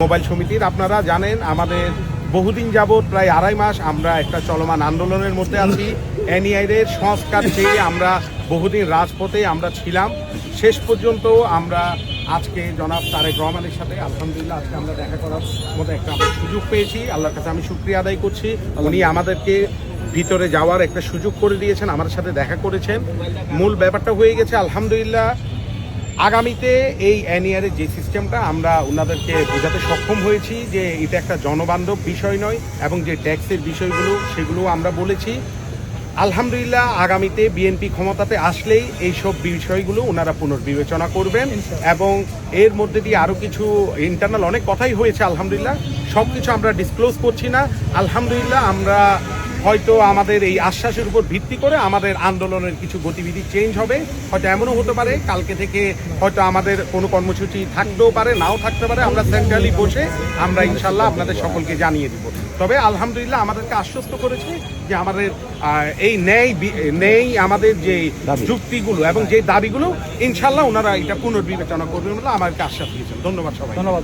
Mobile সমিতির আপনারা জানেন আমাদের বহুদিন যাবৎ প্রায় 2.5 মাস আমরা একটা চলমান আন্দোলনের মধ্যে আছি। এনইআইয়ের সংস্কার চেয়ে আমরা বহুদিন রাজপথে আমরা ছিলাম। শেষ পর্যন্ত আমরা আজকে জনাব তারেক রহমানের সাথে আলহামদুলিল্লাহ আজকে আমরা দেখা করার মতো একটা সুযোগ পেয়েছি। আল্লাহর কাছে আমি শুকরিয়া আদায় করছি। উনি আমাদেরকে ভিতরে যাওয়ার একটা সুযোগ করে দিয়েছেন, আমার সাথে দেখা করেছেন। মূল ব্যাপারটা হয়ে গেছে আলহামদুলিল্লাহ। আগামীতে এই এনইআরের যে সিস্টেমটা আমরা ওনাদেরকে বোঝাতে সক্ষম হয়েছি যে এটা একটা জনবান্ধব বিষয় নয়, এবং যে ট্যাক্সের বিষয়গুলো সেগুলো আমরা বলেছি। আলহামদুলিল্লাহ আগামীতে বিএনপি ক্ষমতাতে আসলেই এইসব বিষয়গুলো ওনারা পুনর্বিবেচনা করবেন, এবং এর মধ্যে দিয়ে আরও কিছু ইন্টারনাল অনেক কথাই হয়েছে। আলহামদুলিল্লাহ সব কিছু আমরা ডিসক্লোজ করছি না। আলহামদুলিল্লাহ আমরা হয়তো আমাদের এই আশ্বাসের উপর ভিত্তি করে আমাদের আন্দোলনের কিছু গতিবিধি চেঞ্জ হবে। হয়তো এমনও হতে পারে কালকে থেকে হয়তো আমাদের কোনো কর্মসূচি থাকতেও পারে, নাও থাকতে পারে। আমরা সেন্ট্রালি বসে আমরা ইনশাল্লাহ আপনাদের সকলকে জানিয়ে দিব। তবে আলহামদুলিল্লাহ আমাদেরকে আশ্বস্ত করেছে যে আমাদের এই ন্যায় আমাদের যে যুক্তিগুলো এবং যে দাবিগুলো ইনশাল্লাহ ওনারা এটা পুনর্বিবেচনা করবেন বলে আমাদেরকে আশ্বাস দিয়েছেন। ধন্যবাদ সবাই। ধন্যবাদ।